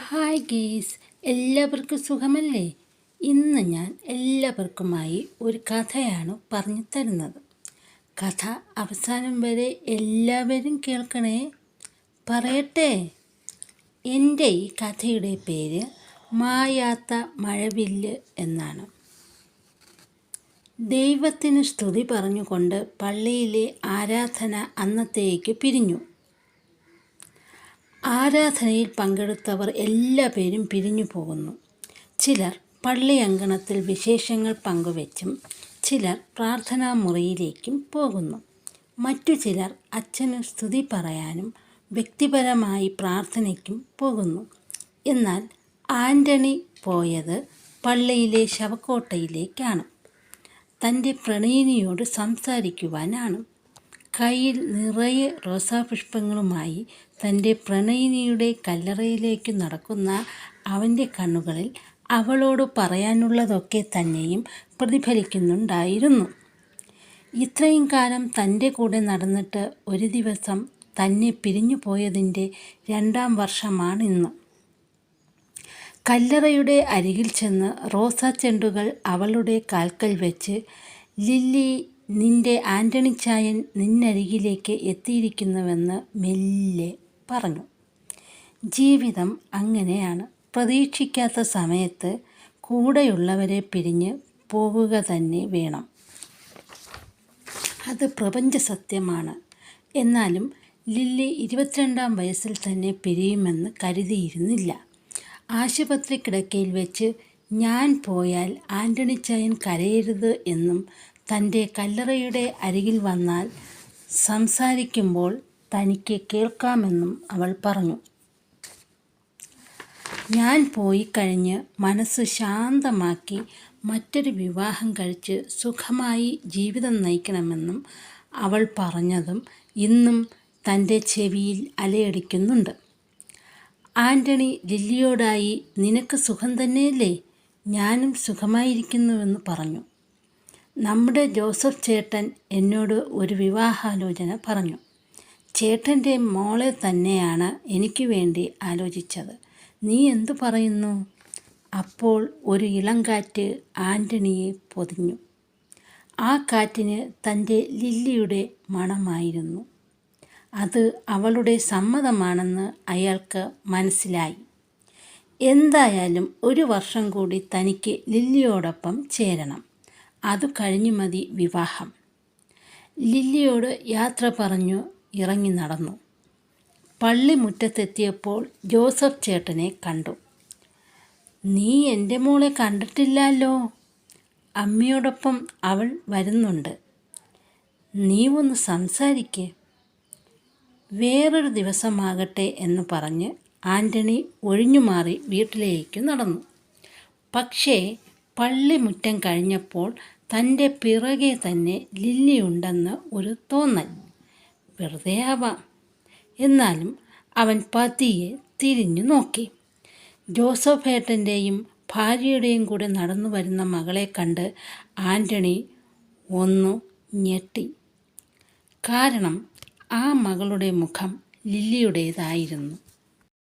Hi guys, എല്ലാവർക്കും സുഖമല്ലേ? ഇന്ന് ഞാൻ എല്ലാവർക്കുമായി ഒരു കഥയാണ് പറഞ്ഞു തരുന്നത്. കഥ അവസാനം വരെ എല്ലാവരും കേൾക്കണേ. പറയട്ടെ. എൻ്റെ ഈ കഥയുടെ പേര് മായാത്ത മഴവില്ല് എന്നാണ്. ദൈവത്തിന് സ്തുതി പറഞ്ഞുകൊണ്ട് പള്ളിയിലെ ആരാധന അന്നത്തേക്ക് പിരിഞ്ഞു. ആരാധനയിൽ പങ്കെടുത്തവർ എല്ലാവരും പിരിഞ്ഞു പോകുന്നു. ചിലർ പള്ളി അങ്കണത്തിൽ വിശേഷങ്ങൾ പങ്കുവെച്ചും ചിലർ പ്രാർത്ഥനാ മുറിയിലേക്കും പോകുന്നു. മറ്റു ചിലർ അച്ഛന് സ്തുതി പറയാനും വ്യക്തിപരമായി പ്രാർത്ഥനയ്ക്കും പോകുന്നു. എന്നാൽ ആൻ്റണി പോയത് പള്ളിയിലെ ശവക്കോട്ടയിലേക്കാണ്. തൻ്റെ പ്രണയിനിയോട് സംസാരിക്കുവാനാണ്. കയ്യിൽ നിറയെ റോസാപുഷ്പങ്ങളുമായി തൻ്റെ പ്രണയിനിയുടെ കല്ലറയിലേക്ക് നടക്കുന്ന അവൻ്റെ കണ്ണുകളിൽ അവളോട് പറയാനുള്ളതൊക്കെ തന്നെയും പ്രതിഫലിക്കുന്നുണ്ടായിരുന്നു. ഇത്രയും കാലം തൻ്റെ കൂടെ നടന്നിട്ട് ഒരു ദിവസം തന്നെ പിരിഞ്ഞു പോയതിൻ്റെ 2ാം വർഷമാണിന്ന്. കല്ലറയുടെ അരികിൽ ചെന്ന് റോസാച്ചെണ്ടുകൾ അവളുടെ കാൽക്കൽ വെച്ച്, ലില്ലി, നിന്റെ ആൻ്റണിച്ചായൻ നിന്നരികിലേക്ക് എത്തിയിരിക്കുന്നുവെന്ന് മെല്ലെ പറഞ്ഞു. ജീവിതം അങ്ങനെയാണ്. പ്രതീക്ഷിക്കാത്ത സമയത്ത് കൂടെയുള്ളവരെ പിരിഞ്ഞ് പോകുക തന്നെ വേണം. അത് പ്രപഞ്ച സത്യമാണ്. എന്നാലും ലില്ലി 22ാം വയസ്സിൽ തന്നെ പിരിയുമെന്ന് കരുതിയിരുന്നില്ല. ആശുപത്രി കിടക്കയിൽ വെച്ച് ഞാൻ പോയാൽ ആൻ്റണിച്ചായൻ കരയരുത് എന്നും തൻ്റെ കല്ലറയുടെ അരികിൽ വന്നാൽ സംസാരിക്കുമ്പോൾ തനിക്ക് കേൾക്കാമെന്നും അവൾ പറഞ്ഞു. ഞാൻ പോയി കഴിഞ്ഞ് മനസ്സ് ശാന്തമാക്കി മറ്റൊരു വിവാഹം കഴിച്ച് സുഖമായി ജീവിതം നയിക്കണമെന്നും അവൾ പറഞ്ഞതും ഇന്നും തൻ്റെ ചെവിയിൽ അലയടിക്കുന്നുണ്ട്. ആൻ്റണി ലില്ലിയോടായി, നിനക്ക് സുഖം തന്നെയല്ലേ? ഞാനും സുഖമായിരിക്കുന്നുവെന്ന് പറഞ്ഞു. നമ്മുടെ ജോസഫ് ചേട്ടൻ എന്നോട് ഒരു വിവാഹാലോചന പറഞ്ഞു. ചേട്ടൻ്റെ മോളെ തന്നെയാണ് എനിക്ക് വേണ്ടി ആലോചിച്ചത്. നീ എന്തു പറയുന്നു? അപ്പോൾ ഒരു ഇളംകാറ്റ് ആൻ്റണിയെ പൊതിഞ്ഞു. ആ കാറ്റിന് തൻ്റെ ലില്ലിയുടെ മണമായിരുന്നു. അത് അവളുടെ സമ്മതമാണെന്ന് അയാൾക്ക് മനസ്സിലായി. എന്തായാലും 1 വർഷം കൂടി തനിക്ക് ലില്ലിയോടൊപ്പം ചേരണം. അതു കഴിഞ്ഞു മതി വിവാഹം. ലില്ലിയോട് യാത്ര പറഞ്ഞു ഇറങ്ങി നടന്നു. പള്ളിമുറ്റത്തെത്തിയപ്പോൾ ജോസഫ് ചേട്ടനെ കണ്ടു. നീ എൻ്റെ മോളെ കണ്ടിട്ടില്ലല്ലോ. അമ്മയോടൊപ്പം അവൾ വരുന്നുണ്ട്. നീ ഒന്ന് സംസാരിക്ക്. വേറൊരു ദിവസമാകട്ടെ എന്ന് പറഞ്ഞ് ആൻ്റണി ഒഴിഞ്ഞുമാറി വീട്ടിലേക്ക് നടന്നു. പക്ഷേ പള്ളിമുറ്റം കഴിഞ്ഞപ്പോൾ തൻ്റെ പിറകെ തന്നെ ലില്ലിയുണ്ടെന്ന് ഒരു തോന്നൽ. വെറുതെ ആവാം. എന്നാലും അവൻ പതിയെ തിരിഞ്ഞു നോക്കി. ജോസഫേട്ടൻ്റെയും ഭാര്യയുടെയും കൂടെ നടന്നു വരുന്ന മകളെ കണ്ട് ആൻ്റണി ഒന്നു ഞെട്ടി. കാരണം ആ മകളുടെ മുഖം ലില്ലിയുടേതായിരുന്നു.